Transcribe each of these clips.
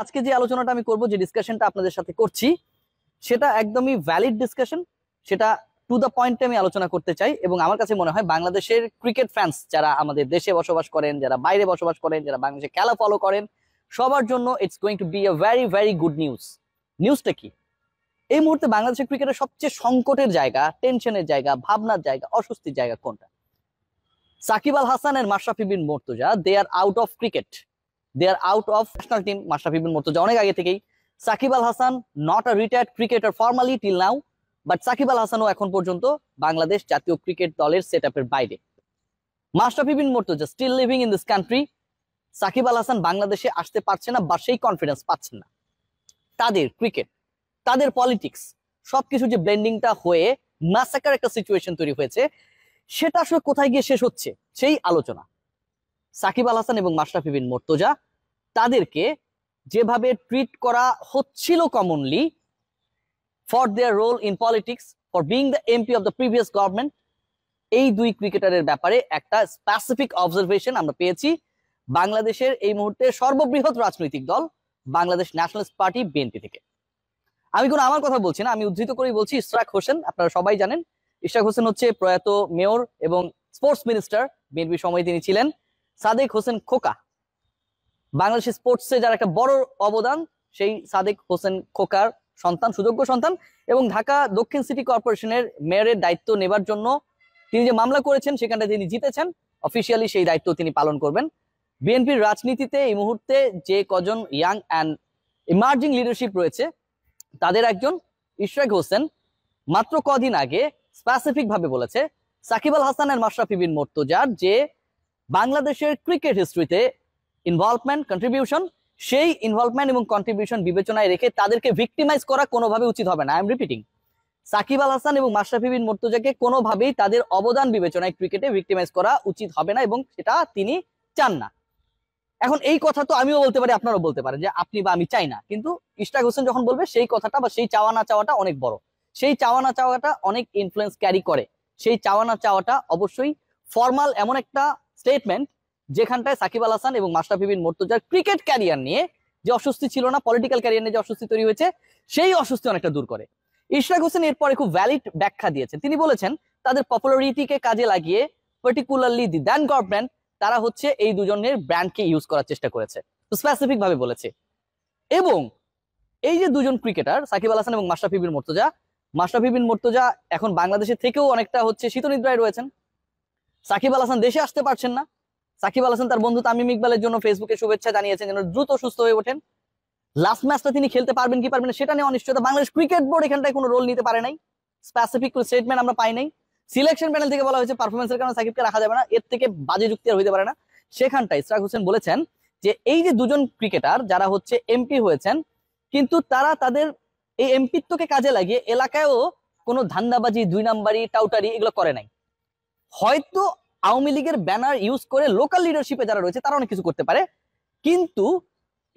আজকে যে আলোচনাটা আমি করব, যে ডিসকাশনটা আপনাদের সাথে করছি, সেটা একদমই ভ্যালিড ডিসকাশন। সেটা টু দ্য পয়েন্টে আমি আলোচনা করতে চাই। এবং আমার কাছে মনে হয় বাংলাদেশের ক্রিকেট ফ্যান্স যারা আমাদের দেশে বসবাস করেন, যারা বাইরে বসবাস করেন, যারা বাংলাদেশে খেলা ফলো করেন, সবার জন্য it's going to be a very very good news. নিউজটা কি? এই মুহূর্তে বাংলাদেশের ক্রিকেটের সবচেয়ে সংকটের জায়গা, টেনশনের জায়গা, ভাবনার জায়গা, অস্বস্তির জায়গা কোনটা? Shakib Al Hasan and Mashrafe Bin Mortaza, they are out of cricket, they are out of national team. Mashrafe Bin Mortaza অনেক আগে থেকেই, Shakib Al Hasan not a retired cricketer formally till now, but Shakib Al হাসানও এখন পর্যন্ত বাংলাদেশ জাতীয় ক্রিকেট দলের সেটআপের বাইরে। Mashrafe Bin Mortaza still living in this country. Shakib Al Hasan বাংলাদেশে আসতে পারছে না বা সেই কনফিডেন্স পাচ্ছেন না। তাদের ক্রিকেট, তাদের পলিটিক্স, সবকিছু যে ব্লেন্ডিংটা হয়ে ম্যাসাকার একটা সিচুয়েশন তৈরি হয়েছে, সেটা আসলে কোথায় গিয়ে শেষ হচ্ছে সেই আলোচনা। সাকিব আল হাসান এবং মাশরাফি বিন মুর্তজা, তাদেরকে যেভাবে ট্রিট করা হচ্ছিল commonly for their role in politics, for being the MP of the previous government, এই দুই ক্রিকেটারের ব্যাপারে একটা স্পেসিফিক অবজারভেশন আমরা পেয়েছি বাংলাদেশের এই মুহূর্তে সর্ববৃহৎ রাজনৈতিক দল বাংলাদেশ ন্যাশনালিস্ট পার্টি বিএনপি থেকে। আমি কোনো আমার কথা বলছি না, আমি উদ্ধৃত করেই বলছি। ইশরাক হোসেন, আপনারা সবাই জানেন, ইশরাক হোসেন হচ্ছে প্রয়াত মেয়র এবং স্পোর্টস মিনিস্টার, বিএনপি সময় তিনি ছিলেন। সাদেক হোসেন খোকা, বাংলাদেশের স্পোর্টসে যার একটা বড় অবদান, সেই সাদেক হোসেন খোকার সন্তান, সুযোগ্য সন্তান। এবং ঢাকা দক্ষিণ সিটি কর্পোরেশনের মেয়রের দায়িত্ব নেবার জন্য তিনি যে মামলা করেছেন, সেখানটা তিনি জিতেছেন, অফিসিয়ালি সেই দায়িত্ব তিনি পালন করবেন। বিএনপির রাজনীতিতে এই মুহূর্তে যে কজন ইয়াং অ্যান্ড ইমার্জিং লিডারশিপ রয়েছে, তাদের একজন ইশরাক হোসেন মাত্র কদিন আগে স্পেসিফিক ভাবে বলেছে সাকিব আল হাসান আর মাশরাফি বিন মুর্তজার যে বাংলাদেশের ক্রিকেট হিস্ট্রিতে ইনভলভমেন্ট, কন্ট্রিবিউশন, সেই ইনভলভমেন্ট এবং কন্ট্রিবিউশন বিবেচনায় রেখে তাদেরকে ভিক্টিমাইজ করা কোনোভাবে উচিত হবে না। I am repeating, Shakib Al Hasan এবং মাশরাফি বিন মুর্তজাকে কোনোভাবেই তাদের অবদান বিবেচনায় ক্রিকেটে ভিক্টিমাইজ করা উচিত হবে না, এবং সেটা তিনি চান না। এখন এই কথা তো আমিও বলতে পারি, আপনারাও বলতে পারেন যে আপনি বা আমি চাই না, কিন্তু ইশরাক হোসেন যখন বলবে সেই কথাটা বা সেই চাওয়া না চাওয়াটা অনেক বড়, সেই চাওয়া না চাওয়াটা অনেক ইনফ্লুয়েন্স ক্যারি করে। সেই চাওয়া না চাওয়াটা অবশ্যই ফর্মাল এমন একটা স্টেটমেন্ট যেখানটায় সাকিব আল হাসান এবং মাশরাফি বিন মুর্তজার ক্রিকেট ক্যারিয়ার নিয়ে যে অস্বস্তি ছিল না, পলিটিক্যাল ক্যারিয়ার নিয়ে যে অস্বস্তি তৈরি হয়েছে, সেই অস্বস্তি অনেকটা দূর করে। ইশরাক হোসেন এরপরে খুব ভ্যালিড ব্যাখ্যা দিয়েছেন। তিনি বলেছেন তাদের পপুলারিটিকে কাজে লাগিয়ে, পার্টিকুলারলি দি দেন গভর্নমেন্ট, তারা হচ্ছে এই দুজনের ব্র্যান্ডকে ইউজ করার চেষ্টা করেছে, তো স্পেসিফিক ভাবে বলেছে। এবং এই যে দুজন ক্রিকেটার সাকিব আল হাসান এবং মাশরাফি বিন মুর্তজা, মাশরাফি বিন মুর্তজা এখন বাংলাদেশের থেকেও অনেকটা হচ্ছে শীতনিদ্রায় রয়েছেন। সাকিব আল হাসান দেশে আসতে পারছেন না। সাকিব আল হাসান তার বন্ধু তামিম ইকবালের জন্য ফেসবুকে শুভেচ্ছা জানিয়েছেন যেন দ্রুত সুস্থ হয়ে ওঠেন। লাস্ট ম্যাচটা তিনি খেলতে পারবেন কি পারবেন না সেটা নিয়ে অনিশ্চয়তা। বাংলাদেশ ক্রিকেট বোর্ড এখানটায় কোনো রোল নিতে পারে নাই, স্পেসিফিক স্টেটমেন্ট আমরা পাই নাই। সিলেকশন প্যানেল থেকে বলা হয়েছে পারফরমেন্সের কারণে সাকিবকে রাখা যাবে না, এর থেকে বাজে যুক্তি আর হইতে পারে না। সেখানটায় ইশরাক হোসেন বলেছেন যে এই যে দুজন ক্রিকেটার যারা হচ্ছে এমপি হয়েছেন, কিন্তু তারা তাদের এই এমপিত্বকে কাজে লাগিয়ে এলাকায়ও কোনো ধান্দাবাজি, দুই নাম্বারি, টাউটারি এগুলো করে নাই। হয়তো আওয়ামী লীগের ব্যানার ইউজ করে লোকাল লিডারশিপে যারা রয়েছে তারা অনেক কিছু করতে পারে, কিন্তু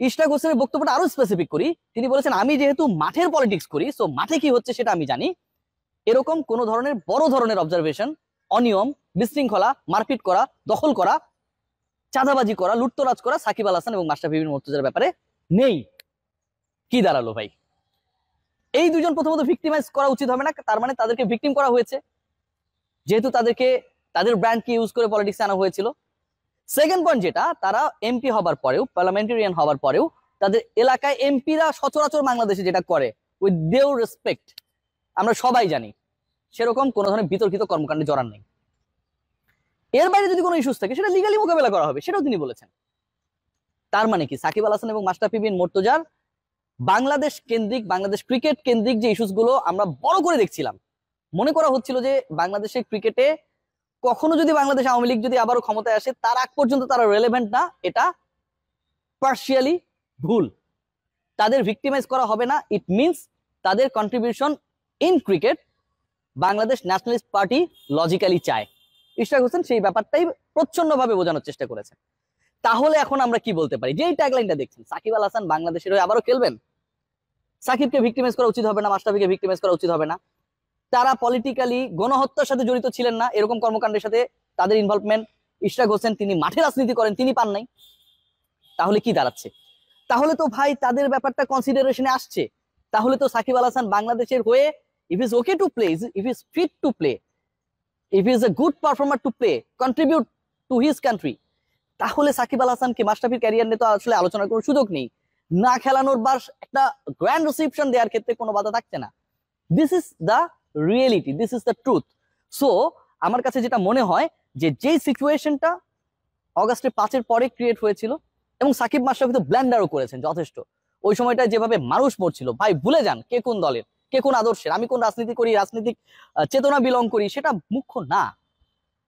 ইশরাক হোসেনের বক্তব্যটা আরো স্পেসিফিক করি। তিনি বলেছেন আমি যেহেতু মাঠের পলিটিক্স করি, সো মাঠে কি হচ্ছে সেটা আমি জানি। এরকম কোন ধরনের বড় ধরনের অবজারভেশন, অনিয়ম, বিশৃঙ্খলা, মারপিট করা, দখল করা, চাঁদাবাজি করা, লুটতরাজ করা সাকিব আল হাসান এবং মাশরাফি বিন মুর্তজার ব্যাপারে নেই। কি দাঁড়ালো ভাই? এই দুজন প্রথমত ভিক্টিমাইজ করা উচিত হবে না, তার মানে তাদেরকে ভিকটিম করা হয়েছে, যেহেতু তাদেরকে তাদের ব্র্যান্ডকে ইউজ করে পলিটিক্সে আনা হয়েছিল। সেকেন্ড পয়েন্ট যেটা, তারা এমপি হবার পরেও, পার্লামেন্টারিয়ান হবার পরেও তাদের এলাকায় এমপিরা সচরাচর বাংলাদেশে যেটা করে উইথ ডিউ রেসপেক্ট, আমরা সবাই জানি, সেরকম কোন ধরনের বিতর্কিত কর্মকাণ্ডে জড়ান নেই। এর বাইরে যদি কোনো ইস্যুস থাকে সেটা লিগালি মোকাবেলা করা হবে, সেটাও তিনি বলেছেন। তার মানে কি সাকিব আল হাসান এবং মাশরাফি বিন মুর্তজার বাংলাদেশ কেন্দ্রিক, বাংলাদেশ ক্রিকেট কেন্দ্রিক যে ইস্যুস গুলো আমরা বড় করে দেখছিলাম, মনে করা হচ্ছিল যে বাংলাদেশের ক্রিকেটে কখনো যদি বাংলাদেশ আওয়ামী লীগ যদি আবারও ক্ষমতায় আসে তার আগ পর্যন্ত তারা রেলেভেন্ট না, এটা পার্শিয়ালি ভুল। তাদের ভিক্টিমাইজ করা হবে না, ইট মিনস তাদের contribution in cricket Bangladesh nationalist party logically চায়। ইশরাক হোসেন সেই ব্যাপারটাই প্রচ্ছন্নভাবে বোঝানোর চেষ্টা করেছেন। তাহলে এখন আমরা কি বলতে পারি? যেই ট্যাগলাইনটা দেখছেন, সাকিব আল হাসান বাংলাদেশের হয়ে আবারও খেলবেন, সাকিবকে ভিক্টিমাইজ করা উচিত হবে না, মাশরাফিকে ভিক্টিমাইজ করা উচিত হবে না। তারা পলিটিক্যালি গণহত্যার সাথে জড়িত ছিলেন না, এরকম কর্মকাণ্ডের সাথে তাদের ইনভলভমেন্ট ইশরাক হোসেন তিনি মাঠে রাজনীতি করেন, তিনি পান নাই। তাহলে কি দাঁড়াচ্ছে? তাহলে তো ভাই তাদের ব্যাপারটা কনসিডারেশনে আসছে। তাহলে তো সাকিব আল হাসান বাংলাদেশের হয়ে if is okay to play, if is fit to play, if is a good performer to play, contribute to his country, তাহলে সাকিব আল হাসানকে মাশরাফির ক্যারিয়ার নিয়ে তো আসলে আলোচনার কোনো সুযোগ নেই। না খেলানোর বা একটা গ্র্যান্ড রিসিপশন দেওয়ার ক্ষেত্রে কোনো বাধা থাকছে না। This is the reality, this is the truth. So আমার কাছে যেটা মনে হয় যে যেই সিচুয়েশনটা অগাস্টের 5-এর পরে ক্রিয়েট হয়েছিল, এবং সাকিব মাশরাফি তো ব্ল্যান্ডারও করেছেন যথেষ্ট, ওই সময়টা যেভাবে মানুষ মরছিল ভাই, ভুলে যান কে কোন দলের, কে কোন আদর্শের, আমি কোন রাজনীতি করি, রাজনৈতিক চেতনা বিলং করি, সেটা মুখ্য না।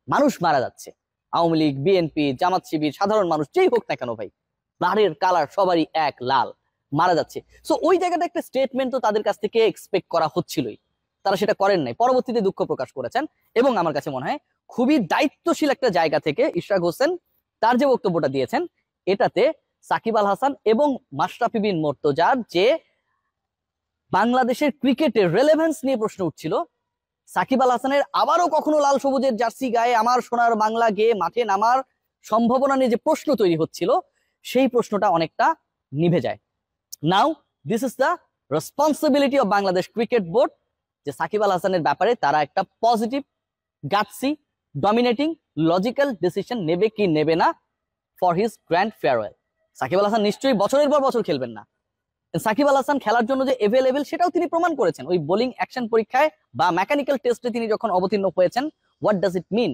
মানুষ মারা যাচ্ছে, আওয়ামী লীগ, বিএনপি, জামাত শিবির, সাধারণ মানুষ যেই হোক না কেন ভাই, ব্লাডের কালার সবারই এক, লাল, মারা যাচ্ছে। সো ওই জায়গাটা একটা স্টেটমেন্ট তো তাদের কাছ থেকে এক্সপেক্ট করা হচ্ছিলই, তারা সেটা করেন নাই, পরবর্তীতে দুঃখ প্রকাশ করেছেন। এবং আমার কাছে মনে হয় খুবই দায়িত্বশীল একটা জায়গা থেকে ইশরাক হোসেন তার যে বক্তব্যটা দিয়েছেন, এটাতে সাকিব আল হাসান এবং মাশরাফি বিন মুর্তজার যে বাংলাদেশের ক্রিকেটের রেলেভেন্স নিয়ে প্রশ্ন উঠছিল, সাকিব আল হাসানের আবারও কখনো লাল সবুজের জার্সি গায়ে আমার সোনার বাংলা গেয়ে মাঠে নামার সম্ভাবনা নিয়ে যে প্রশ্ন তৈরি হচ্ছিল, সেই প্রশ্নটা অনেকটা নিভে যায়। Now this is the responsibility of Bangladesh cricket board, যে সাকিব আল হাসানের ব্যাপারে তারা একটা positive, gutsy, dominating, logical decision নেবে কি নেবে না for his grand farewell. Shakib Al Hasan নিশ্চয়ই বছরের পর বছর খেলবেন না, সাকিব আল হাসান খেলার জন্য যে এভেলেবেল সেটাও তিনি প্রমাণ করেছেন ওই বোলিং অ্যাকশন পরীক্ষায় বা মেকানিক্যাল টেস্টে তিনি যখন অবতীর্ণ হয়েছেন। হোয়াট ডাজ ইট মিন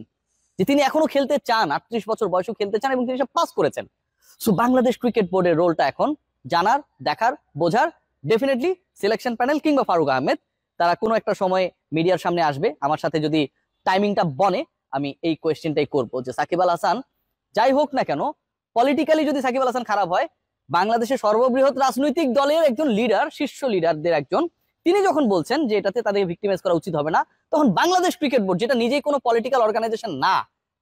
যে তিনি এখনো খেলতে চান, 38 বছর বয়সেও খেলতে চান, এবং তিনি সব পাস করেছেন। সো বাংলাদেশ ক্রিকেট বোর্ডের রোলটা এখন জানার, দেখার, বোঝার। ডেফিনেটলি সিলেকশন প্যানেল কিংবা ফারুক আহমেদ তারা কোনো একটা সময় মিডিয়ার সামনে আসবে, আমার সাথে যদি টাইমিংটা বনে আমি এই কোয়েশ্চেনটাই করবো যে সাকিব আল হাসান যাই হোক না কেন, পলিটিক্যালি যদি সাকিব আল হাসান খারাপ হয়, বাংলাদেশের সর্ববৃহৎ রাজনৈতিক দলের একজন লিডার, শীর্ষ লিডারদের একজন, তিনি যখন বলছেন যে এটাতে তাদেরকে ভিক্টিমাইজ করা উচিত হবে না, তখন বাংলাদেশ ক্রিকেট বোর্ড, যেটা নিজেই কোনো পলিটিক্যাল অর্গানাইজেশন না,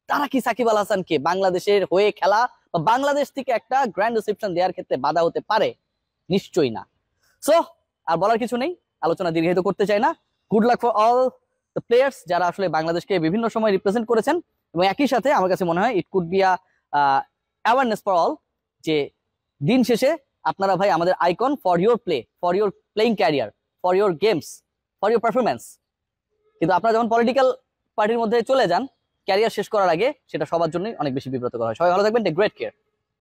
তারা কি সাকিব আল হাসানকে বাংলাদেশের হয়ে খেলা বা বাংলাদেশ থেকে একটা গ্র্যান্ড রিসেপশন দেওয়ার ক্ষেত্রে বাধা হতে পারে? নিশ্চয়ই না। সো আর বলার কিছু নেই, আলোচনা দীর্ঘায়িত করতে চাই না। Good luck for all the players যারা আসলে বাংলাদেশকে বিভিন্ন সময় রিপ্রেজেন্ট করেছেন, এবং একই সাথে আমার কাছে মনে হয় it could be awareness for all যে দিন শেষে আপনারা ভাই আমাদের icon for your play, for your playing career, for your games, for your performance. কিন্তু আপনারা যখন পলিটিক্যাল পার্টির মধ্যে চলে যান ক্যারিয়ার শেষ করার আগে, সেটা সবার জন্যই অনেক বেশি বিব্রতকর হয়। সবাই ভালো থাকবেন, টেক গ্রেট কেয়ার।